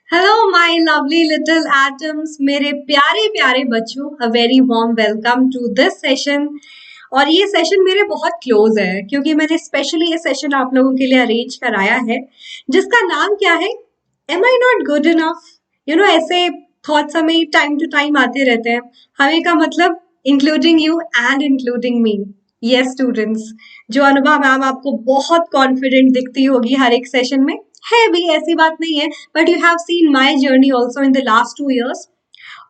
Hello my lovely little atoms, मेरे प्यारे प्यारे बच्चों, a very warm welcome to this session. और ये सेशन मेरे बहुत क्लोज है क्योंकि मैंने स्पेशली ये सेशन आप लोगों के लिए अरेंज कराया है, जिसका नाम क्या है, am I not good enough. ऐसे थॉट्स हमें टाइम टू टाइम आते रहते हैं। हमें का मतलब including you and including me. Yes students, जो अनुभव मैम आपको बहुत कॉन्फिडेंट दिखती होगी हर एक सेशन में, है भी, ऐसी बात नहीं है। But you have seen my journey also in the last 2 years।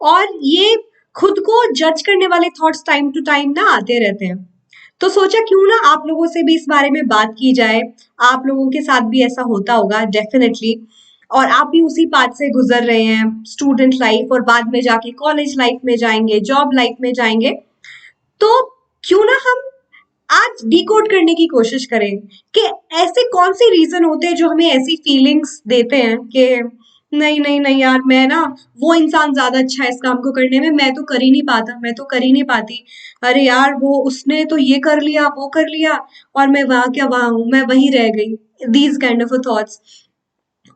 और ये खुद को जज करने वाले थॉट्स टाइम टू टाइम ना आते रहते हैं। तो सोचा क्यों ना आप लोगों से भी इस बारे में बात की जाए। आप लोगों के साथ भी ऐसा होता होगा डेफिनेटली, और आप भी उसी पाथ से गुजर रहे हैं, स्टूडेंट लाइफ और बाद में जाके कॉलेज लाइफ में जाएंगे, जॉब लाइफ में जाएंगे। तो क्यों ना हम आज डिकोड करने की कोशिश करें कि ऐसे कौन से रीजन होते हैं जो हमें ऐसी फीलिंग्स देते हैं कि नहीं नहीं नहीं यार, मैं ना, वो इंसान ज्यादा अच्छा है इस काम को करने में, मैं तो कर ही नहीं पाता, मैं तो कर ही नहीं पाती। अरे यार, वो उसने तो ये कर लिया, वो कर लिया, और मैं वहां क्या वहां हूं, मैं वहीं रह गई। These kind of thoughts.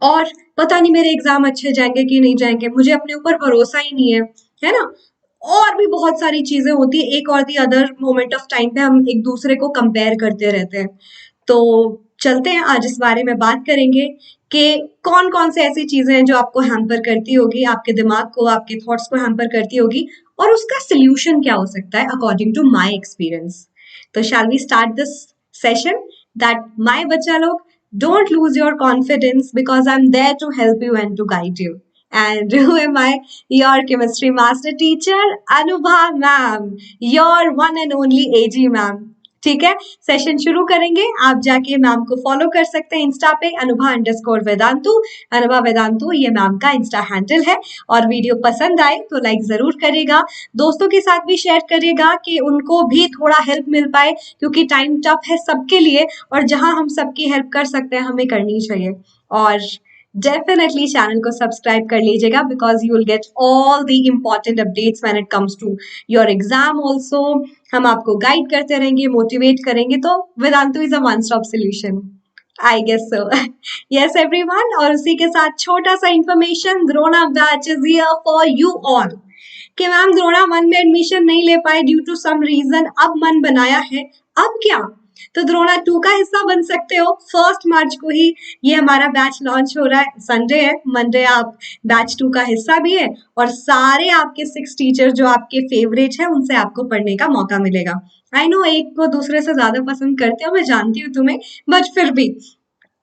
और पता नहीं मेरे एग्जाम अच्छे जाएंगे कि नहीं जाएंगे, मुझे अपने ऊपर भरोसा ही नहीं है ना। और भी बहुत सारी चीजें होती है, एक और the other moment of time पे हम एक दूसरे को कंपेयर करते रहते हैं। तो चलते हैं, आज इस बारे में बात करेंगे कि कौन कौन से ऐसी चीजें हैं जो आपको हैम्पर करती होगी, आपके दिमाग को, आपके थॉट्स को हैम्पर करती होगी, और उसका सोल्यूशन क्या हो सकता है अकॉर्डिंग टू माई एक्सपीरियंस। तो shall we start this session, that my बच्चा लोग, don't lose your confidence because I'm there to help you and to guide you. And who am I? Your chemistry master teacher, Anubha ma'am, your one and only AG ma'am. ठीक है, session शुरू करेंगे। आप जाके ma'am को follow कर सकते हैं इंस्टा पे, अनुभा_वेदांतु। अनुभा वेदांतु ये मैम का इंस्टा हैंडल है। और वीडियो पसंद आए तो लाइक जरूर करेगा, दोस्तों के साथ भी शेयर करिएगा कि उनको भी थोड़ा हेल्प मिल पाए, क्योंकि टाइम टफ है सबके लिए, और जहां हम सबकी हेल्प कर सकते हैं हमें करनी चाहिए। और डेफिनेटली चैनल को सब्सक्राइब कर लीजिएगा, because you will get all the important updates when it comes to your exam also. हम आपको गाइड करते रहेंगे, मोटिवेट करेंगे, तो Vedantu is a one stop solution. I guess so. Yes everyone, और उसी के साथ छोटा सा information, Drona batch is here for you all. कि मैम द्रोणा 1 में एडमिशन नहीं ले पाए ड्यू टू सम रीजन, अब मन बनाया है, अब क्या? तो द्रोणा 2 का हिस्सा बन सकते हो। 1 मार्च को ही ये हमारा बैच लॉन्च हो रहा है, संडे है, मंडे आप बैच 2 का हिस्सा भी है, और सारे आपके 6 टीचर जो आपके फेवरेट है उनसे आपको पढ़ने का मौका मिलेगा। आई नो एक को दूसरे से ज्यादा पसंद करते हो, मैं जानती हूँ तुम्हें, बट फिर भी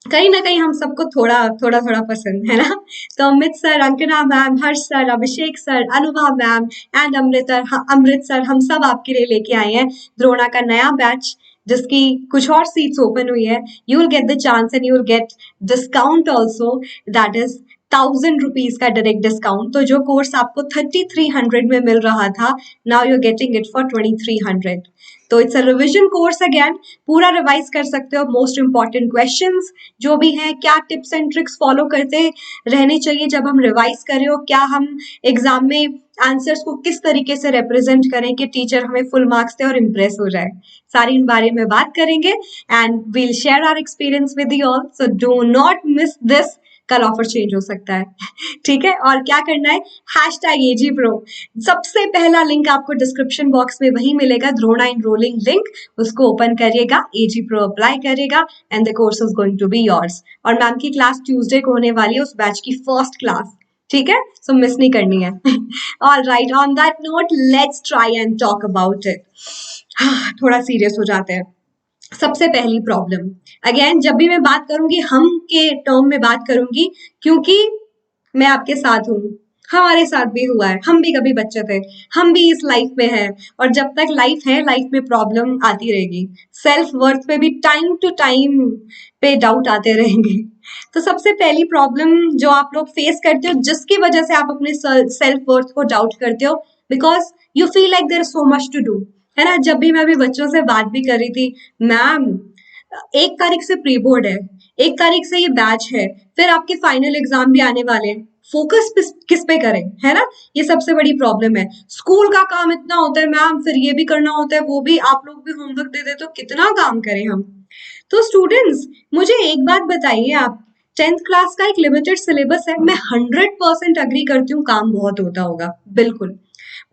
कहीं ना कहीं हम सबको थोड़ा थोड़ा थोड़ा पसंद है ना। तो Amit sir, Ankana ma'am, Harsh sir, Abhishek sir, Anubha ma'am and Amrit sir, हम सब आपके लिए लेके आए हैं द्रोणा का नया बैच, जिसकी कुछ और सीट्स ओपन हुई है। You will get the chance and you will get discount also, that is 1000 rupees का डायरेक्ट डिस्काउंट। तो जो कोर्स आपको 3300 में मिल रहा था, now you are getting it for 2300। तो it's a revision course again, पूरा रिवाइज कर सकते हो, मोस्ट इंपॉर्टेंट क्वेश्चंस जो भी हैं, क्या टिप्स एंड ट्रिक्स फॉलो करते रहने चाहिए जब हम रिवाइज कर रहे हो, क्या हम एग्जाम में आंसर्स को किस तरीके से रिप्रेजेंट करें कि टीचर हमें फुल मार्क्स दे और इम्प्रेस हो जाए, सारी इन बारे में बात करेंगे। And we'll share our experience with you all, so do not miss this. कल ऑफर चेंज हो सकता है। ठीक है, और क्या करना है, हैशटैग एजी प्रो, सबसे पहला लिंक आपको डिस्क्रिप्शन बॉक्स में वही मिलेगा, द्रोणा इनरोलिंग लिंक, उसको ओपन करिएगा, एजी प्रो अप्लाई करिएगा, and the course is going to be yours. और मैम की क्लास ट्यूसडे को होने वाली है, उस बैच की फर्स्ट क्लास, ठीक है, सो मिस नहीं करनी है। All right, on that note let's try and talk about it. थोड़ा सीरियस हो जाते हैं। सबसे पहली प्रॉब्लम, अगेन जब भी मैं बात करूंगी हम के टर्म में बात करूंगी, क्योंकि मैं आपके साथ हूँ, हमारे साथ भी हुआ है, हम भी कभी बच्चे थे, हम भी इस लाइफ में है, और जब तक लाइफ है लाइफ में प्रॉब्लम आती रहेगी, सेल्फ वर्थ पे भी टाइम टू टाइम पे डाउट आते रहेंगे। तो सबसे पहली प्रॉब्लम जो आप लोग फेस करते हो, जिसकी वजह से आप अपने सेल्फ वर्थ को डाउट करते हो, because you feel like there is so much to do, है ना। जब भी मैं अभी बच्चों से बात भी कर रही थी, मैम 1 तारीख से प्री बोर्ड है, 1 तारीख से ये बैच है, फिर आपके फाइनल एग्जाम भी आने वाले हैं, फोकस किस पे करें, है ना। ये सबसे बड़ी प्रॉब्लम है। स्कूल का काम इतना होता है मैम, फिर ये भी करना होता है, वो भी, आप लोग भी होमवर्क दे देते हो, कितना काम करें हम। तो स्टूडेंट्स, मुझे एक बात बताइए आप, 10th क्लास का एक लिमिटेड सिलेबस है, मैं 100% अग्री करती हूँ, काम बहुत होता होगा, बिल्कुल।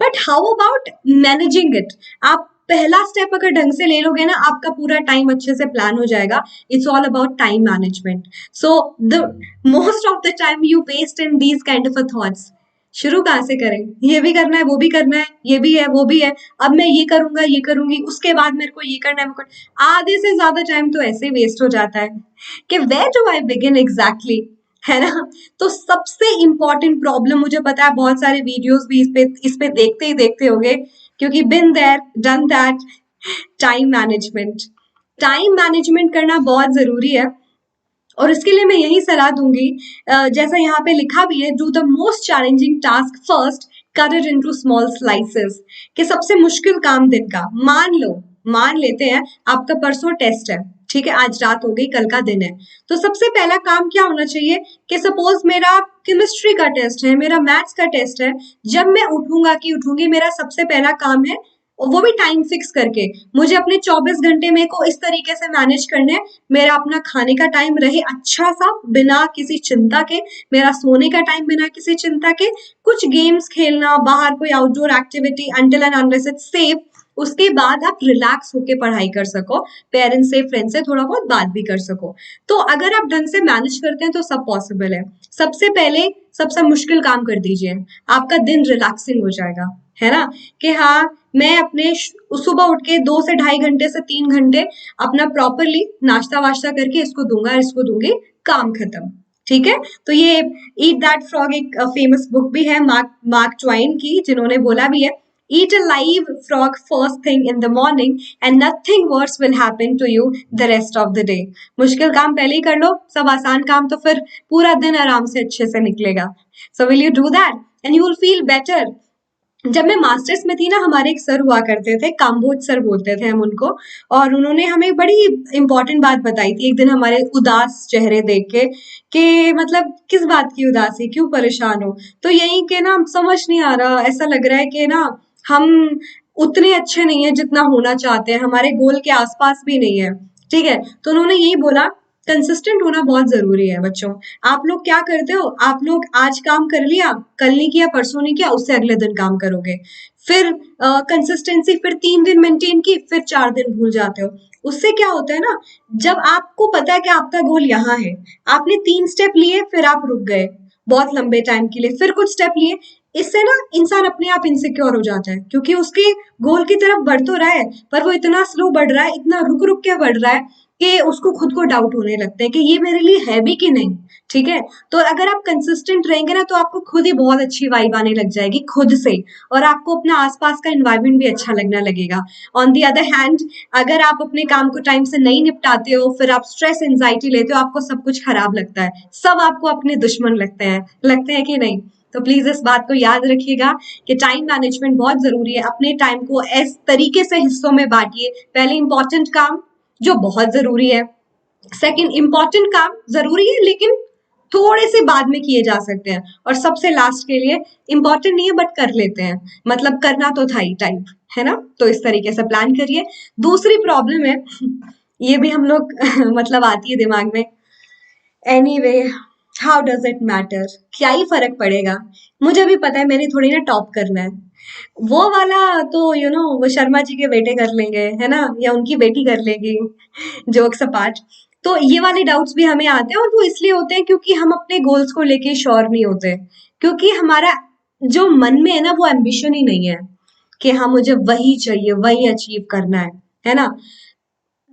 But how about managing it? आप पहला स्टेप अगर ढंग से ले लोगे ना, आपका पूरा टाइम अच्छे से प्लान हो जाएगा। It's all about time management. So the most of the time you waste in these kind of thoughts. शुरू कहाँ से करें? ये भी करना है, वो भी करना है, ये भी है, वो भी है, अब मैं ये करूंगा, ये करूंगी, उसके बाद मेरे को ये करना है, वो आधे से ज्यादा टाइम तो ऐसे वेस्ट हो जाता है कि where do I begin exactly, है ना? तो सबसे इंपॉर्टेंट प्रॉब्लम, मुझे पता है बहुत सारे वीडियोस भी इस पे देखते ही देखते होगे, क्योंकि been there done that, time management. Time management करना बहुत जरूरी है, और इसके लिए मैं यही सलाह दूंगी, जैसा यहाँ पे लिखा भी है, do the most challenging task first, cut it into small slices. कि सबसे मुश्किल काम दिन का, मान लेते हैं आपका परसों टेस्ट है, ठीक है, आज रात हो गई, कल का दिन है, तो सबसे पहला काम क्या होना चाहिए कि सपोज मेरा केमिस्ट्री का टेस्ट है, मेरा मैथ्स का टेस्ट है, जब मैं उठूंगी, मेरा सबसे पहला काम है, और वो भी टाइम फिक्स करके, मुझे अपने 24 घंटे में को इस तरीके से मैनेज करने हैं, मेरा अपना खाने का टाइम रहे अच्छा सा, बिना किसी चिंता के, मेरा सोने का टाइम बिना किसी चिंता के, कुछ गेम्स खेलना, बाहर कोई outdoor activity, until and unless it's safe, उसके बाद आप रिलैक्स होके पढ़ाई कर सको, पेरेंट्स से, फ्रेंड से थोड़ा बहुत बात भी कर सको। तो अगर आप ढंग से मैनेज करते हैं तो सब पॉसिबल है। सबसे पहले सबसे मुश्किल काम कर दीजिए, आपका दिन रिलैक्सिंग हो जाएगा, है ना? कि हाँ, मैं अपने सुबह उठ के 2 से 2.5 घंटे से 3 घंटे अपना प्रॉपरली नाश्ता वाश्ता करके इसको दूंगा, इसको दूंगी, काम खत्म, ठीक है? तो ये ईट दैट फ्रॉग एक फेमस बुक भी है मार्क ट्वाइन की, जिन्होंने बोला भी है, eat a live frog first thing in the morning and nothing worse will happen to you the rest of the day। मुश्किल काम पहले ही कर लो, सब आसान काम तो फिर पूरा दिन आराम से अच्छे से निकलेगा। So will you do that and you will feel better। जब मैं मास्टर्स में थी ना, हमारे एक सर हुआ करते थे, काम्बोज सर बोलते थे हम उनको, और उन्होंने हमें बड़ी इंपॉर्टेंट बात बताई थी एक दिन हमारे उदास चेहरे देख के, कि मतलब किस बात की उदासी, क्यों परेशान हो? तो यही कि ना, समझ नहीं आ रहा, ऐसा लग रहा है कि ना हम उतने अच्छे नहीं है जितना होना चाहते हैं, हमारे गोल के आसपास भी नहीं है, ठीक है? तो उन्होंने यही बोला, कंसिस्टेंट होना बहुत जरूरी है बच्चों। आप लोग क्या करते हो, आप लोग आज काम कर लिया, कल नहीं किया, परसों नहीं किया, उससे अगले दिन काम करोगे, फिर कंसिस्टेंसी, फिर 3 दिन मेंटेन की, फिर 4 दिन भूल जाते हो। उससे क्या होता है ना, जब आपको पता है कि आपका गोल यहाँ है, आपने 3 स्टेप लिए, फिर आप रुक गए बहुत लंबे टाइम के लिए, फिर कुछ स्टेप लिए, इससे ना इंसान अपने आप इनसिक्योर हो जाता है, क्योंकि उसके गोल की तरफ बढ़ तो रहा है, पर वो इतना स्लो बढ़ रहा है, इतना रुक रुक के बढ़ रहा है, कि उसको खुद को डाउट होने लगता है कि ये मेरे लिए है भी कि नहीं, ठीक है? तो अगर आप कंसिस्टेंट रहेंगे ना, तो आपको खुद ही बहुत अच्छी वाइब आने लग जाएगी खुद से, और आपको अपना आसपास का एनवायरनमेंट भी अच्छा लगने लगेगा। ऑन दी अदर हैंड, अगर आप अपने काम को टाइम से नहीं निपटाते हो, फिर आप स्ट्रेस, एंजाइटी लेते हो, आपको सब कुछ खराब लगता है, सब आपको अपने दुश्मन लगते हैं कि नहीं? तो प्लीज इस बात को याद रखिएगा कि टाइम मैनेजमेंट बहुत जरूरी है। अपने टाइम को इस तरीके से हिस्सों में बांटिए, पहले इंपॉर्टेंट काम जो बहुत जरूरी है, सेकंड इंपॉर्टेंट काम जरूरी है लेकिन थोड़े से बाद में किए जा सकते हैं, और सबसे लास्ट के लिए इंपॉर्टेंट नहीं है बट कर लेते हैं, मतलब करना तो था ही टाइप, है ना? तो इस तरीके से प्लान करिए। दूसरी प्रॉब्लम है ये भी हम लोग मतलब आती है दिमाग में, anyway, how does it matter, क्या ही फर्क पड़ेगा, मुझे भी पता है मेरी थोड़ी ना टॉप करना है, वो वाला तो वो शर्मा जी के बेटे कर लेंगे, है ना, या उनकी बेटी कर लेगी, जोक्स अपार्ट। तो ये वाले डाउट्स भी हमें आते हैं, और वो इसलिए होते हैं क्योंकि हम अपने गोल्स को लेके श्योर नहीं होते, क्योंकि हमारा जो मन में है ना, वो एम्बिशन ही नहीं है कि हाँ मुझे वही चाहिए, वही अचीव करना है ना?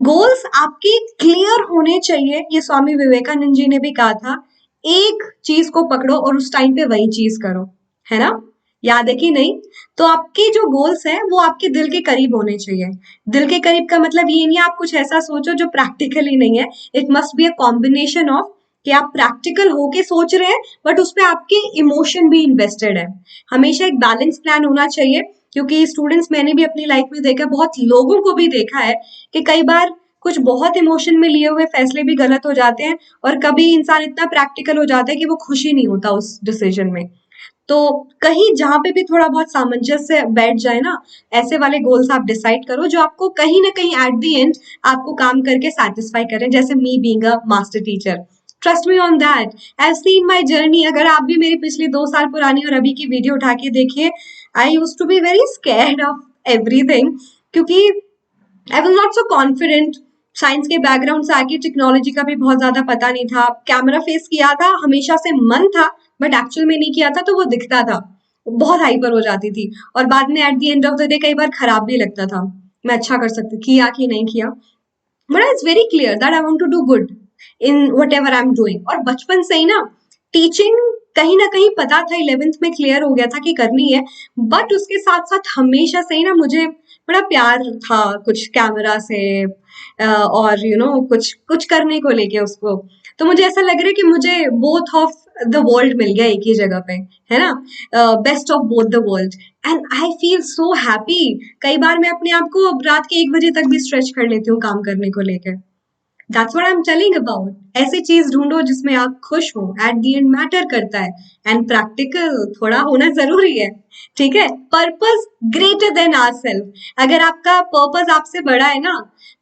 गोल्स आपके क्लियर होने चाहिए, ये स्वामी विवेकानंद जी ने भी कहा था, एक चीज को पकड़ो और उस टाइम पे वही चीज करो, है ना? याद है कि नहीं? तो आपके जो गोल्स हैं वो आपके दिल के करीब होने चाहिए। दिल के करीब का मतलब ये नहीं आप कुछ ऐसा सोचो जो प्रैक्टिकली नहीं है, it must be a combination of कि आप प्रैक्टिकल होके सोच रहे हैं बट उसपे आपके इमोशन भी इन्वेस्टेड है। हमेशा एक बैलेंस प्लान होना चाहिए, क्योंकि स्टूडेंट्स, मैंने भी अपनी लाइफ में देखा, बहुत लोगों को भी देखा है कि कई बार कुछ बहुत इमोशन में लिए हुए फैसले भी गलत हो जाते हैं, और कभी इंसान इतना प्रैक्टिकल हो जाता है कि वो खुश ही नहीं होता उस डिसीजन में। तो कहीं जहां पे भी थोड़ा बहुत सामंजस्य बैठ जाए ना, ऐसे वाले गोल्स आप डिसाइड करो जो आपको कहीं ना कहीं एट द एंड आपको काम करके सेटिस्फाई करें, जैसे me being a master teacher. Trust me on that, I have seen my journey. अगर आप भी मेरी पिछली 2 साल पुरानी और अभी की वीडियो उठा के देखिए, I use to be very scared of everything, क्योंकि I was not so confident. Science के बैकग्राउंड से आके टेक्नोलॉजी का भी बहुत ज्यादा पता नहीं था। कैमरा फेस किया था, हमेशा से मन था, बट एक्चुअल में नहीं किया था, तो वो दिखता था। बहुत हाइपर हो जाती थी और बाद में at the end of the day कई बार खराब भी लगता था। मैं अच्छा कर सकती, किया कि नहीं किया, but it's very clear that I want to do good in whatever I am doing. और बचपन से ही ना टीचिंग कहीं ना कहीं पता था, 11th में क्लियर हो गया था कि करनी है, बट उसके साथ साथ हमेशा से ही ना मुझे बड़ा प्यार था कुछ कैमरा से, और कुछ कुछ करने को लेके उसको। तो मुझे ऐसा लग रहा है कि मुझे बोथ ऑफ द वर्ल्ड मिल गया एक ही जगह पे, है ना, best of both the world, and I feel so happy. कई बार मैं अपने आप को रात के 1 बजे तक भी स्ट्रेच कर लेती हूँ काम करने को लेकर। That's what I am telling about. ऐसी चीज ढूंढो जिसमें आप खुश हो, एट द एंड मैटर करता है, एंड प्रैक्टिकल थोड़ा होना जरूरी है, ठीक है। Purpose greater than ourselves. अगर आपका पर्पस आपसे बड़ा है ना,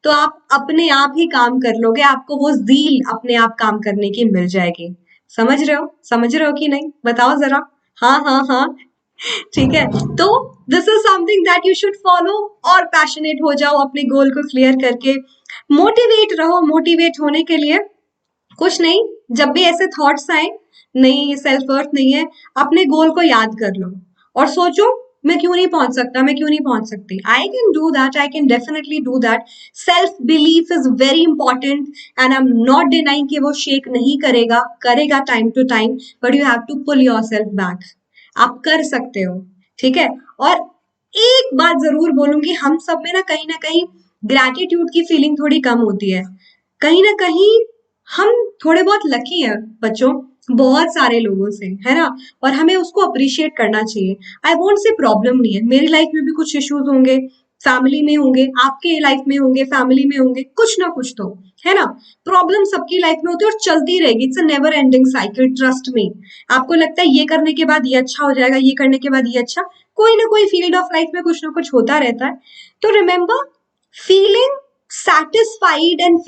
तो आप अपने आप ही काम कर लोगे, आपको वो ज़ील अपने आप काम करने की मिल जाएगी। समझ रहे हो कि नहीं, बताओ जरा। हाँ हाँ हाँ, ठीक है। तो this is something that you should follow, और पैशनेट हो जाओ अपने गोल को क्लियर करके। मोटिवेट रहो। मोटिवेट होने के लिए कुछ नहीं, जब भी ऐसे थॉट्स आए, नहीं सेल्फ वर्थ नहीं है, अपने गोल को याद कर लो और सोचो, मैं क्यों नहीं पहुंच सकता, मैं क्यों नहीं पहुंच सकती। I can do that, I can definitely do that. Self belief is very important, and I am not denying कि वो शेक नहीं करेगा, करेगा time to time, but you have to pull yourself back. आप कर सकते हो, ठीक है। और एक बात जरूर बोलूंगी, हम सब में ना कहीं ग्रैटिट्यूड की फीलिंग थोड़ी कम होती है। कहीं ना कहीं हम थोड़े बहुत लकी हैं बच्चों, बहुत सारे लोगों से, है ना, और हमें उसको अप्रिशिएट करना चाहिए। आई वोंट से प्रॉब्लम नहीं है, मेरी लाइफ में भी कुछ इश्यूज होंगे, फैमिली में होंगे, आपके लाइफ में होंगे, फैमिली में होंगे, कुछ ना कुछ तो, है ना। प्रॉब्लम सबकी लाइफ में होती है और चलती रहेगी। It's a never ending cycle, trust me. आपको लगता है ये करने के बाद ये अच्छा हो जाएगा, ये करने के बाद ये अच्छा, कोई ना कोई फील्ड ऑफ लाइफ में कुछ ना कुछ होता रहता है। तो remember, feeling satisfied and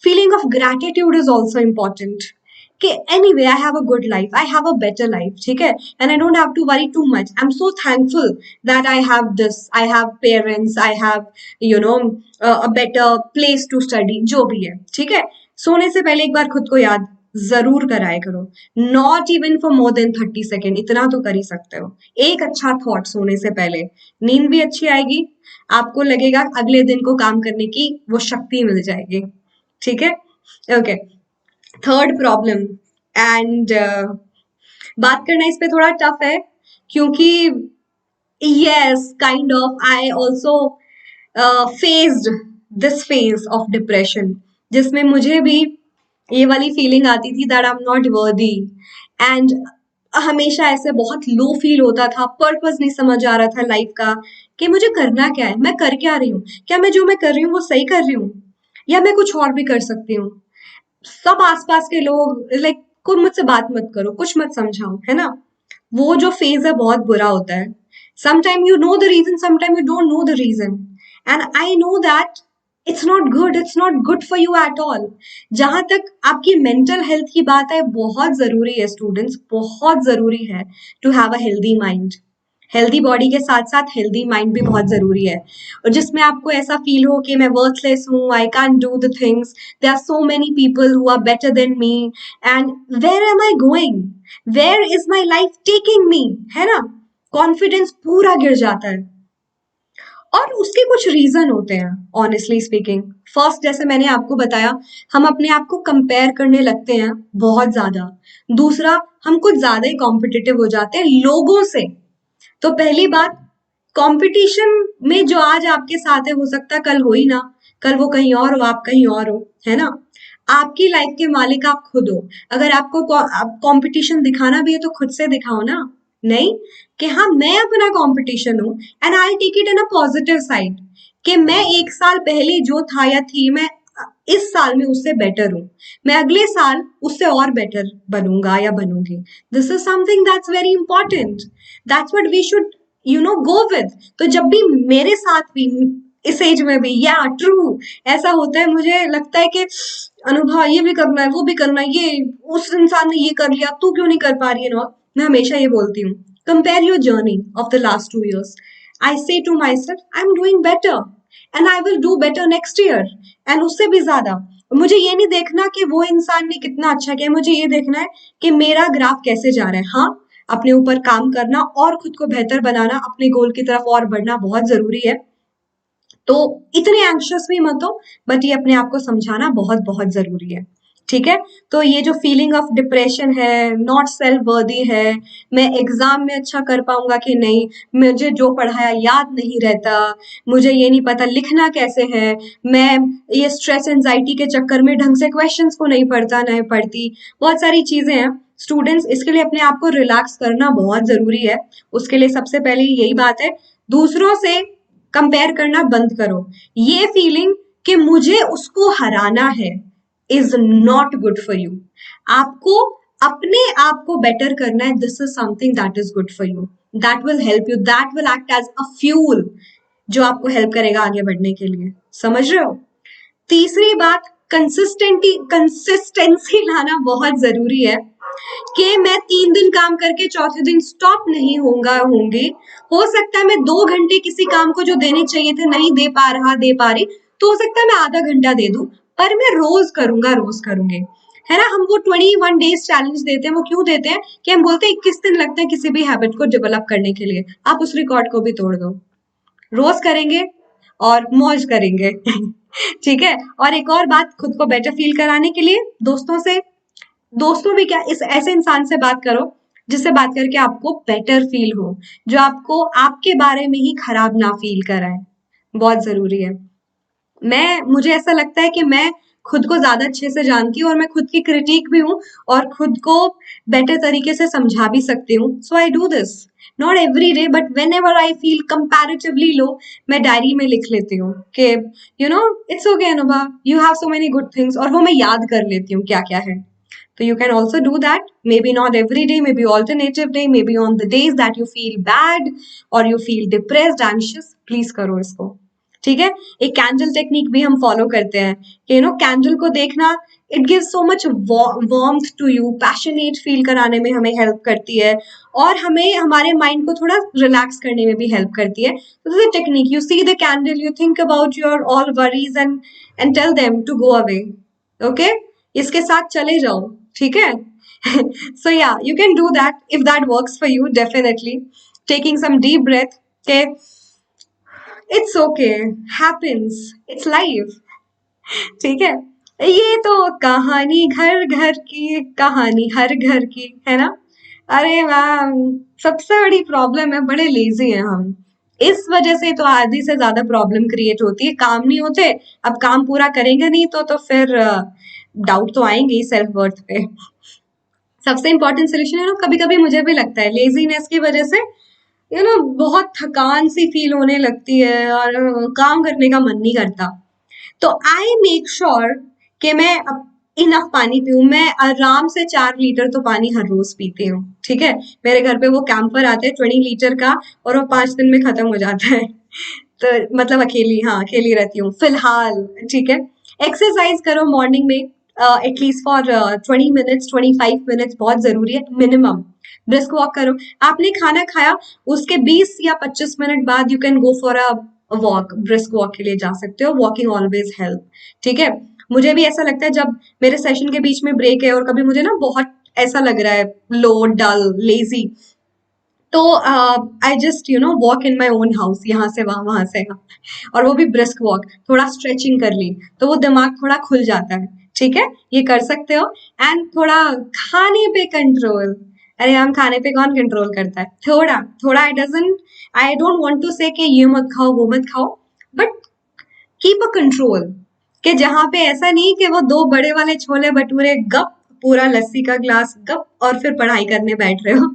feeling of gratitude is also important, कि anyway I have a good life, I have a better life, ठीक है, and I don't have to worry too much. I'm so thankful that I have this, I have parents, I have a better place to study, जो भी है, ठीक है। सोने से पहले एक बार खुद को याद जरूर कराया करो, not even for more than 30 second, इतना तो कर ही सकते हो। एक अच्छा थॉट सोने से पहले, नींद भी अच्छी आएगी, आपको लगेगा अगले दिन को काम करने की वो शक्ति मिल जाएगी, ठीक है। ओके, थर्ड प्रॉब्लम, एंड बात करना इस पे थोड़ा टफ है, क्योंकि yes kind of I also faced this phase of depression, जिसमें मुझे भी ये वाली फीलिंग आती थी that I am not worthy, and हमेशा ऐसे बहुत लो फील होता था, पर्पस नहीं समझ आ रहा था लाइफ का, कि मुझे करना क्या है, मैं कर क्या रही हूँ, क्या मैं जो मैं कर रही हूँ वो सही कर रही हूँ, या मैं कुछ और भी कर सकती हूँ। सब आसपास के लोग लाइक, कोई मुझसे बात मत करो, कुछ मत समझाओ, है ना। वो जो फेज है बहुत बुरा होता है। Sometime you know the reason, sometime you don't know the reason, and I know that it's not good for you at all. जहां तक आपकी मेंटल हेल्थ की बात है, बहुत जरूरी है स्टूडेंट्स, बहुत जरूरी है to have a healthy mind. Healthy body के साथ साथ हेल्दी माइंड भी बहुत जरूरी है, और जिसमें आपको ऐसा फील हो कि मैं वर्थलेस हूँ, I can't do the things, there are so many people who are better than me, and where am I going, where is my life taking me, है ना। कॉन्फिडेंस पूरा गिर जाता है, और उसके कुछ रीजन होते हैं ऑनेस्टली स्पीकिंग। फर्स्ट, जैसे मैंने आपको बताया, हम अपने आप को कंपेयर करने लगते हैं बहुत ज्यादा। दूसरा, हम कुछ ज्यादा ही कॉम्पिटिटिव हो जाते हैं लोगों से। तो पहली बात, कंपटीशन में जो आज आपके साथ है, हो सकता है कल हो ही ना, कल वो कहीं और हो, आप कहीं और हो, है ना। आपकी लाइफ के मालिक आप खुद हो। अगर आपको कंपटीशन दिखाना भी है तो खुद से दिखाओ ना, नहीं कि हाँ मैं अपना कंपटीशन हूँ, and I take it in a positive side, कि मैं 1 साल पहले जो था या थी, मैं इस साल में उससे बेटर हूँ, मैं अगले साल उससे और बेटर बनूंगा या बनूंगी। This is something that's very important, that's what we should go with. तो जब भी मेरे साथ भी इस एज में भी, या ट्रू, ऐसा होता है। मुझे लगता है कि अनुभव ये भी करना है, वो भी करना है, ये उस इंसान ने ये कर लिया, तू क्यों नहीं कर पा रही है ना। मैं हमेशा ये बोलती हूँ, compare your journey of the last 2 years. I say to myself, I am doing better and I will do better next year, एंड उससे भी ज्यादा। मुझे ये नहीं देखना कि वो इंसान ने कितना अच्छा किया, मुझे ये देखना है कि मेरा ग्राफ कैसे जा रहा है। हाँ, अपने ऊपर काम करना और खुद को बेहतर बनाना, अपने गोल की तरफ और बढ़ना बहुत जरूरी है। तो इतने एंग्शियस भी मत हो, बट ये अपने आप को समझाना बहुत बहुत जरूरी है। ठीक है, तो ये जो फीलिंग ऑफ डिप्रेशन है, नॉट सेल्फ वर्दी है, मैं एग्जाम में अच्छा कर पाऊंगा कि नहीं, मुझे जो पढ़ाया याद नहीं रहता, मुझे ये नहीं पता लिखना कैसे है, मैं ये स्ट्रेस एंजाइटी के चक्कर में ढंग से क्वेश्चंस को नहीं पढ़ता नहीं पढ़ती, बहुत सारी चीजें हैं। स्टूडेंट्स, इसके लिए अपने आप को रिलैक्स करना बहुत जरूरी है। उसके लिए सबसे पहले यही बात है, दूसरों से कंपेयर करना बंद करो। ये फीलिंग कि मुझे उसको हराना है is not good for you. आपको अपने आप को बेटर करना है, this is something that is good for you, that will help you, that will act as a fuel जो आपको हेल्प करेगा आगे बढ़ने के लिए। समझ रहे हो? तीसरी बात, कंसिस्टेंसी लाना बहुत जरूरी है कि मैं 3 दिन काम करके चौथे दिन स्टॉप नहीं होंगी। हो सकता है मैं 2 घंटे किसी काम को जो देने चाहिए थे नहीं दे पा रहा, दे पा रही, तो हो सकता है मैं आधा घंटा दे दूं, पर मैं रोज करूंगा, रोज करूंगी। है ना, हम वो 21 days चैलेंज देते हैं, वो क्यों देते हैं कि हम बोलते हैं 21 दिन लगते हैं किसी भी हैबिट को डेवलप करने के लिए। आप उस रिकॉर्ड को भी तोड़ दो, रोज करेंगे और मौज करेंगे। ठीक है, और एक और बात, खुद को बेटर फील कराने के लिए दोस्तों भी क्या, इस ऐसे इंसान से बात करो जिससे बात करके आपको बेटर फील हो, जो आपको आपके बारे में ही खराब ना फील कराए, बहुत जरूरी है। मुझे ऐसा लगता है कि मैं खुद को ज्यादा अच्छे से जानती हूँ और मैं खुद की क्रिटिक भी हूँ और खुद को बेटर तरीके से समझा भी सकती हूँ। So I do this not every day, but whenever I feel comparatively low, मैं डायरी में लिख लेती हूँ कि it's okay Anubha, you have so many good things, और वो मैं याद कर लेती हूँ क्या क्या है। So you can also do that, maybe not every day, maybe alternative day, maybe on the days that you feel bad or you feel depressed, anxious, please करो इसको। ठीक है, एक कैंडल टेक्निक भी हम फॉलो करते हैं कि कैंडल को देखना, it gives so much warmth to you, passionate feel कराने में हमें हेल्प करती है और हमें हमारे माइंड को थोड़ा रिलैक्स करने में भी हेल्प करती है। तो this technique, you see the candle, you think about your all worries and tell them to go away. Okay, इसके साथ चले जाओ। ठीक है, so yeah, you can do that if that works for you, definitely taking some deep breath, okay, it's okay, happens, it's life। ठीक है, ये तो कहानी घर घर की, कहानी हर घर की, है ना। अरे मैम, सबसे बड़ी प्रॉब्लम है, बड़े लेजी हैं हम, इस वजह से तो आधी से ज्यादा प्रॉब्लम क्रिएट होती है, काम नहीं होते। अब काम पूरा करेंगे नहीं तो फिर डाउट तो आएंगे ही सेल्फ वर्थ पे। सबसे इंपॉर्टेंट सोल्यूशन कभी कभी मुझे भी लगता है लेजीनेस की वजह से बहुत थकान सी फील होने लगती है और काम करने का मन नहीं करता। तो आई मेक श्योर कि मैं इनफ पानी पीऊं। मैं आराम से 4 लीटर तो पानी हर रोज पीती हूँ। ठीक है, मेरे घर पे वो कैंपर आता है 20 लीटर का और वो 5 दिन में खत्म हो जाता है। तो मतलब अकेली, हाँ अकेली रहती हूँ फिलहाल। ठीक है, एक्सरसाइज करो मॉर्निंग में, एटलीस्ट फॉर 20 मिनट्स 25 मिनट्स, बहुत जरूरी है मिनिमम। ब्रिस्क वॉक करो। आपने खाना खाया उसके 20 या 25 मिनट बाद you can go for a walk, brisk walk के लिए जा सकते हो। Walking always help. ठीक है, मुझे भी ऐसा लगता है जब मेरे सेशन के बीच में ब्रेक है और कभी मुझे बहुत ऐसा लग रहा है लो, डल, लेजी, तो I just walk in my own house, यहाँ से वहां से यहाँ, और वो भी ब्रिस्क वॉक, थोड़ा स्ट्रेचिंग कर ली तो वो दिमाग थोड़ा खुल जाता है। ठीक है, ये कर सकते हो। एंड थोड़ा खाने पे कंट्रोल। अरे हम खाने पे कौन कंट्रोल करता है, थोड़ा थोड़ा। आई डोंट वांट टू से कि ये मत खाओ वो मत खाओ, बट कीप अ कंट्रोल, कि जहां पे ऐसा नहीं कि वो 2 बड़े वाले छोले भटूरे गप, पूरा लस्सी का ग्लास गप, और फिर पढ़ाई करने बैठ रहे हो।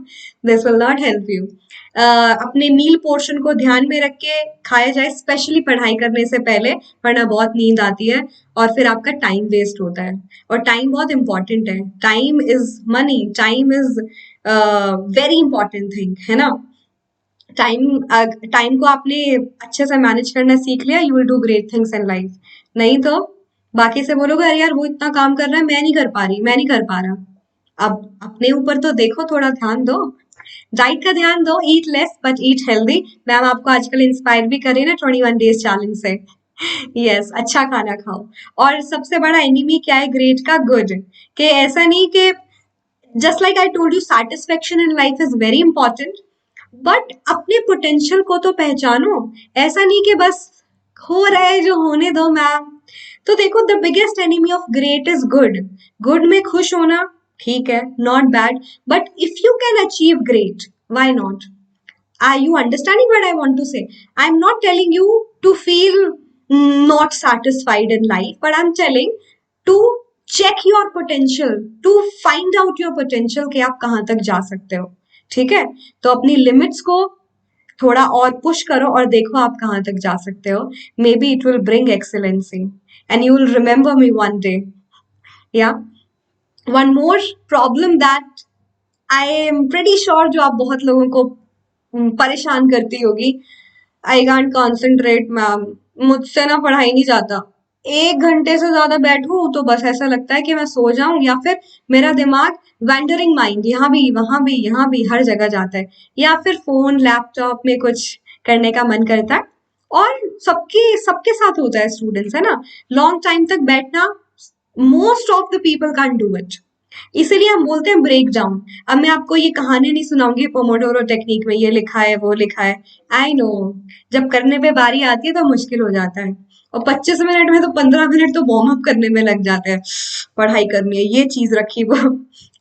This will not help you. अपने मील पोर्शन को ध्यान में रख के खाया जाए, स्पेशली पढ़ाई करने से पहले, वरना बहुत नींद आती है और फिर आपका टाइम वेस्ट होता है। और टाइम बहुत इंपॉर्टेंट है, time is money, time is very important thing, है ना। टाइम टाइम को आपने अच्छे से मैनेज करना सीख लिया, you will do great things in life. नहीं तो बाकी से बोलोगे अरे यार वो इतना काम कर रहा है, मैं नहीं कर पा रही, मैं नहीं कर पा रहा। अब अपने ऊपर तो देखो, थोड़ा ध्यान दो, डाइट का ध्यान दो, eat less but eat healthy. Ma'am आपको आजकल इंस्पायर भी कर रही है ना 21 डेज चैलेंज से। यस, अच्छा खाना खाओ। और सबसे बड़ा एनिमी क्या है ग्रेट का? गुड। कि ऐसा नहीं कि just like I told you, satisfaction in life is very important, but अपने पोटेंशियल को तो पहचानो। ऐसा नहीं कि बस हो रहा है जो होने दो मैम। तो देखो, the biggest enemy of great is good. Good में खुश होना ठीक है, not bad, but if you can achieve great, why not? Are you understanding what I want to say? I'm not telling you to feel not satisfied in life, but I'm telling to check your potential, to find out your potential कि आप कहाँ तक जा सकते हो। ठीक है, तो अपनी लिमिट्स को थोड़ा और पुश करो और देखो आप कहाँ तक जा सकते हो। Maybe it will bring excellency and you will remember me one day. या one more problem that I am pretty sure जो आप बहुत लोगों को परेशान करती होगी, आई कांट कॉन्सेंट्रेट मैम, मुझसे ना पढ़ाई नहीं जाता। 1 घंटे से ज्यादा बैठूं तो बस ऐसा लगता है कि मैं सो जाऊं, या फिर मेरा दिमाग वैंडरिंग माइंड यहाँ भी वहां भी यहाँ भी हर जगह जाता है, या फिर फोन लैपटॉप में कुछ करने का मन करता है। और सबके सबके साथ होता है स्टूडेंट्स, है ना, लॉन्ग टाइम तक बैठना most of the people can do it. इसीलिए हम बोलते हैं ब्रेक डाउन। अब मैं आपको ये कहानी नहीं सुनाऊंगी पोमोडोरो टेक्निक में ये लिखा है वो लिखा है, आई नो, जब करने पे बारी आती है तो मुश्किल हो जाता है। और 25 मिनट में तो 15 मिनट तो वार्म अप करने में लग जाते हैं, पढ़ाई करनी है ये चीज रखी वो।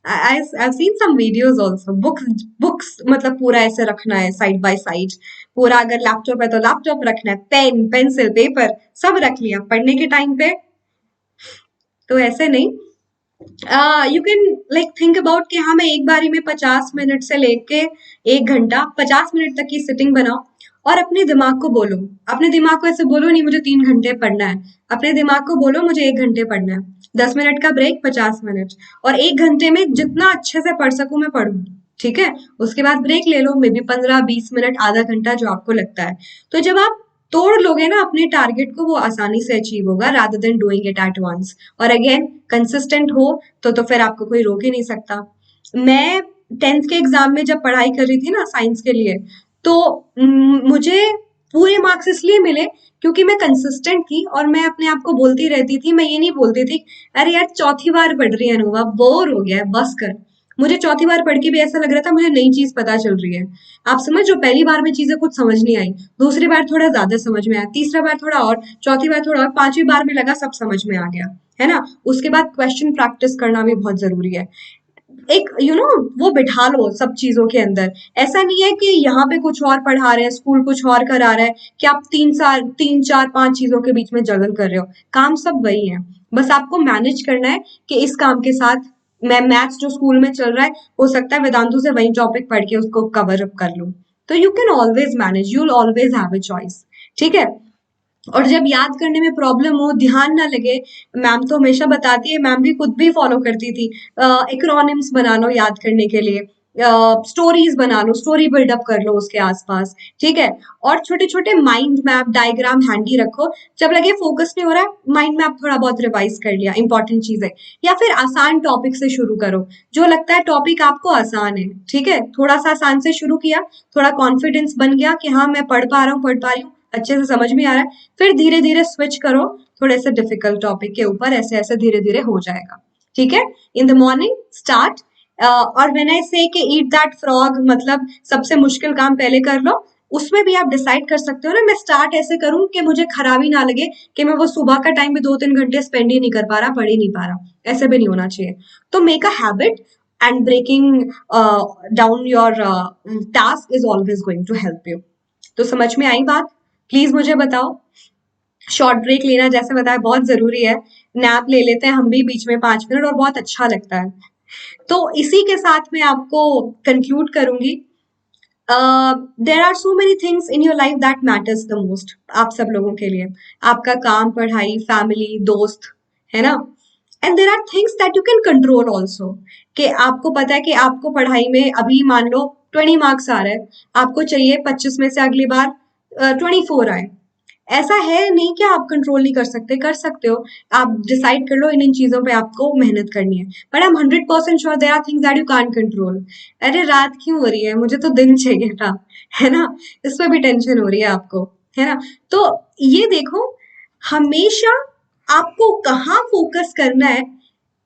I have seen some videos also, books books मतलब पूरा ऐसे रखना है साइड बाय साइड, पूरा अगर लैपटॉप है तो लैपटॉप रखना है, पेन पेंसिल पेपर सब रख लिया पढ़ने के टाइम पे। तो ऐसे नहीं, you can like think about कि हाँ मैं एक बारी में 50 मिनट से लेके 1 घंटा 50 मिनट तक की सिटिंग बनाओ, और अपने दिमाग को बोलो, अपने दिमाग को ऐसे बोलो नहीं मुझे 3 घंटे पढ़ना है, अपने दिमाग को बोलो मुझे 1 घंटे पढ़ना है। 10 मिनट का ब्रेक, 50 मिनट, और 1 घंटे में जितना अच्छे से पढ़ सकूं मैं पढ़ूं। ठीक है, उसके बाद ब्रेक ले लो, मे बी 15-20 मिनट, आधा घंटा, जो आपको लगता है। तो जब आप तोड़ लोगे ना अपने टारगेट को, वो आसानी से अचीव होगा rather than doing it at once. और अगेन कंसिस्टेंट हो तो फिर आपको कोई रोक ही नहीं सकता। मैं 10th के एग्जाम में जब पढ़ाई कर रही थी ना साइंस के लिए, तो मुझे पूरे मार्क्स इसलिए मिले क्योंकि मैं कंसिस्टेंट थी, और मैं अपने आप को बोलती रहती थी, मैं ये नहीं बोलती थी अरे यार चौथी बार पढ़ रही है अनुभव, बोर हो गया है बस कर। मुझे चौथी बार पढ़ के भी ऐसा लग रहा था मुझे नई चीज पता चल रही है। आप समझ लो, पहली बार में चीजें कुछ समझ नहीं आई, दूसरी बार थोड़ा ज्यादा समझ में आया, तीसरा बार थोड़ा और, चौथी बार थोड़ा और, 5वीं बार में लगा सब समझ में आ गया, है ना। उसके बाद क्वेश्चन प्रैक्टिस करना भी बहुत जरूरी है। एक वो बिठा लो सब चीजों के अंदर। ऐसा नहीं है कि यहाँ पे कुछ और पढ़ा रहे हैं, स्कूल कुछ और करा रहा है, कि आप 3 साल 3 4 5 चीजों के बीच में जगल कर रहे हो। काम सब वही है, बस आपको मैनेज करना है कि इस काम के साथ मैं मैथ्स जो स्कूल में चल रहा है, हो सकता है वेदांतु से वही टॉपिक पढ़ के उसको कवर अप कर लूं। तो you can always manage, you will always have a choice. ठीक है, और जब याद करने में प्रॉब्लम हो, ध्यान ना लगे, मैम तो हमेशा बताती है, मैम भी खुद भी फॉलो करती थी, एक्रोनिम्स बना लो याद करने के लिए, स्टोरीज बना लो, स्टोरी बिल्डअप कर लो उसके आसपास। ठीक है, और छोटे छोटे माइंड मैप डायग्राम हैंडी रखो, जब लगे फोकस नहीं हो रहा है माइंड मैप थोड़ा बहुत रिवाइज कर लिया, इंपॉर्टेंट चीज है। या फिर आसान टॉपिक से शुरू करो, जो लगता है टॉपिक आपको आसान है, ठीक है, थोड़ा सा आसान से शुरू किया, थोड़ा कॉन्फिडेंस बन गया कि हाँ मैं पढ़ पा रही हूँ, अच्छे से समझ में आ रहा है, फिर धीरे धीरे स्विच करो थोड़े से डिफिकल्ट टॉपिक के ऊपर, ऐसे ऐसे धीरे धीरे हो जाएगा। ठीक है, इन द मॉर्निंग स्टार्ट, और व्हेन आई से कि ईट दैट फ्रॉग, मतलब सबसे मुश्किल काम पहले कर लो, उसमें भी आप डिसाइड कर सकते हो ना, मैं स्टार्ट ऐसे करूं कि मुझे खराबी ना लगे कि मैं वो सुबह का टाइम भी 2-3 घंटे स्पेंड ही नहीं कर पा रहा, पढ़ ही नहीं पा रहा, ऐसे भी नहीं होना चाहिए। तो make a habit, and breaking down your task is always going to help you. तो समझ में आई बात? प्लीज मुझे बताओ। शॉर्ट ब्रेक लेना जैसे बताया बहुत जरूरी है, नैप ले लेते हैं हम भी बीच में 5 मिनट, और बहुत अच्छा लगता है। तो इसी के साथ मैं आपको कंक्लूड करूंगी। There are so many things in your life that matters the most, आप सब लोगों के लिए, आपका काम, पढ़ाई, फैमिली, दोस्त, है ना। And there are things that you can control also, कि आपको पता है कि आपको पढ़ाई में अभी मान लो 20 मार्क्स आ रहा है, आपको चाहिए 25 में से अगली बार 24 आए। ऐसा है नहीं कि आप कंट्रोल नहीं कर सकते, कर सकते हो। आप डिसाइड कर लो इन इन चीजों पे आपको मेहनत करनी है, but I am 100% sure there are things that you can't control. अरे रात क्यों हो रही है, मुझे तो दिन चाहिए था, है ना? इस पे भी टेंशन हो रही है आपको, है ना? तो ये देखो, हमेशा आपको कहाँ फोकस करना है।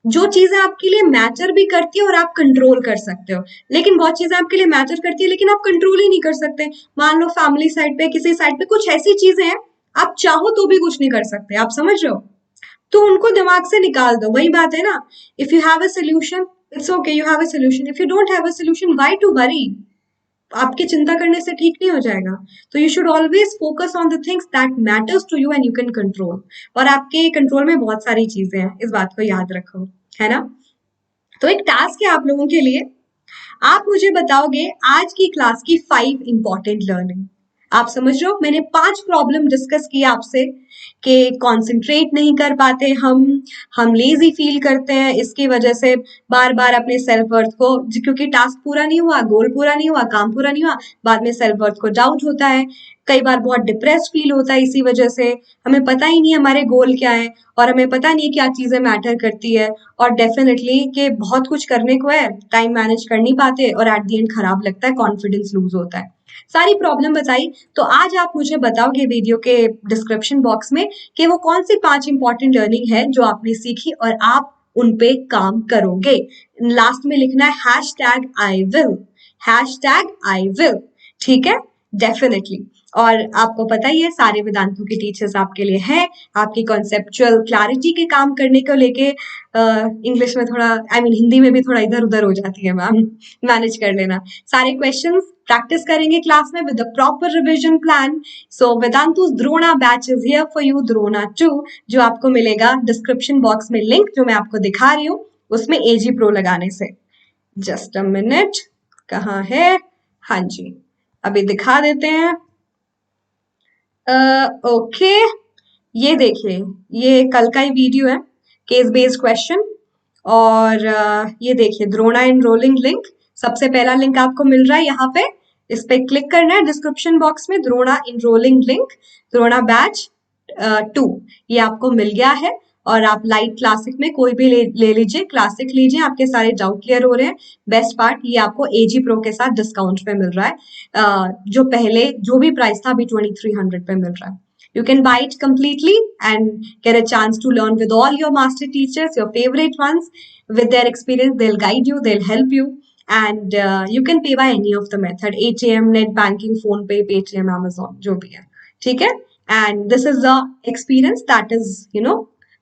जो चीजें आपके लिए मैटर भी करती है और आप कंट्रोल कर सकते हो, लेकिन बहुत चीजें आपके लिए मैटर करती है लेकिन आप कंट्रोल ही नहीं कर सकते। मान लो फैमिली साइड पे, किसी साइड पे कुछ ऐसी चीजें हैं आप चाहो तो भी कुछ नहीं कर सकते, आप समझ रहे हो? तो उनको दिमाग से निकाल दो, वही बात है ना। If you have a solution, it's okay, you have a solution. If you don't have a solution, why to worry? आपकी चिंता करने से ठीक नहीं हो जाएगा। तो you should always focus on the things that matters to you and you can control. और आपके कंट्रोल में बहुत सारी चीजें हैं, इस बात को याद रखो, है ना? तो एक टास्क है आप लोगों के लिए, आप मुझे बताओगे आज की क्लास की 5 इंपॉर्टेंट लर्निंग। आप समझ रहे हो, मैंने 5 प्रॉब्लम डिस्कस किया आपसे कि कंसंट्रेट नहीं कर पाते हम लेजी फील करते हैं, इसकी वजह से बार बार अपने सेल्फ वर्थ को, क्योंकि टास्क पूरा नहीं हुआ, गोल पूरा नहीं हुआ, काम पूरा नहीं हुआ, बाद में सेल्फ वर्थ को डाउट होता है। कई बार बहुत डिप्रेस्ड फील होता है इसी वजह से, हमें पता ही नहीं हमारे गोल क्या है और हमें पता नहीं क्या चीजें मैटर करती है। और डेफिनेटली कि बहुत कुछ करने को है, टाइम मैनेज कर नहीं पाते और एट द एंड खराब लगता है, कॉन्फिडेंस लूज होता है। सारी प्रॉब्लम बताई। तो आज आप मुझे बताओगे वीडियो के डिस्क्रिप्शन बॉक्स में कि वो कौन सी 5 इंपॉर्टेंट लर्निंग है जो आपने सीखी और आप उन पे काम करोगे। लास्ट में लिखना है hashtag I will, hashtag I will, ठीक है? डेफिनेटली। और आपको पता ही है सारे वेदांतों के टीचर्स आपके लिए हैं, आपकी कॉन्सेप्चुअल क्लैरिटी के काम करने को लेके। इंग्लिश में थोड़ा, आई मीन हिंदी में भी थोड़ा इधर उधर हो जाती है मैम, मैनेज कर लेना। सारे क्वेश्चंस प्रैक्टिस करेंगे क्लास में with the proper revision plan. So Vedantu's Drona batch is here for you, Drona 2, जो आपको मिलेगा डिस्क्रिप्शन बॉक्स में, लिंक जो मैं आपको दिखा रही हूँ उसमें एजी प्रो लगाने से। जस्ट अ मिनट, कहाँ है? हाँ जी, अभी दिखा देते हैं। ओके, ये देखिए, ये कल का ही वीडियो है, केस बेस्ड क्वेश्चन। और ये देखिए द्रोणा एनरोलिंग लिंक, सबसे पहला लिंक आपको मिल रहा है यहाँ पे, इस पे क्लिक करना है डिस्क्रिप्शन बॉक्स में, Drona enrolling link, Drona batch 2, ये आपको मिल गया है। और आप लाइट क्लासिक में कोई भी ले लीजिए, क्लासिक लीजिए, आपके सारे डाउट क्लियर हो रहे हैं। बेस्ट पार्ट, ये आपको एजी प्रो के साथ डिस्काउंट पे मिल रहा है। जो पहले जो भी प्राइस था अभी 2300 पे मिल रहा है। You can buy it completely and get a chance to learn with all your master teachers, your favorite ones. With their experience, they'll guide you, they'll help you, and you can pay by any of the method: ATM, net banking, phone pay, Paytm, Amazon, जो भी है, ठीक है? And this is the experience that is,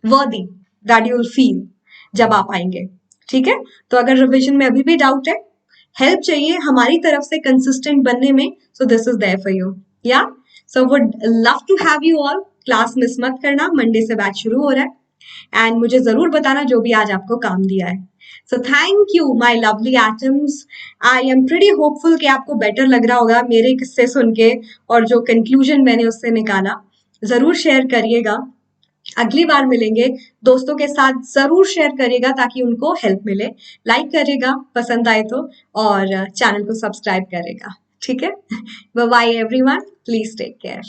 worthy, that you will feel जब आप आएंगे, ठीक है? तो अगर रिविजन में अभी भी डाउट है, हेल्प चाहिए हमारी तरफ से कंसिस्टेंट बनने में, so this is there for you. Yeah, so would love to have you all. Class miss मत करना, मंडे से बैच शुरू हो रहा है, एंड मुझे जरूर बताना जो भी आज आपको काम दिया है। So thank you my lovely atoms. I am pretty hopeful कि आपको बेटर लग रहा होगा मेरे किस्से सुन के, और जो कंक्लूजन मैंने उससे निकाला जरूर शेयर करिएगा। अगली बार मिलेंगे, दोस्तों के साथ जरूर शेयर करिएगा ताकि उनको हेल्प मिले। लाइक करिएगा पसंद आए तो, और चैनल को सब्सक्राइब करेगा, ठीक है? Bye bye everyone, please take care.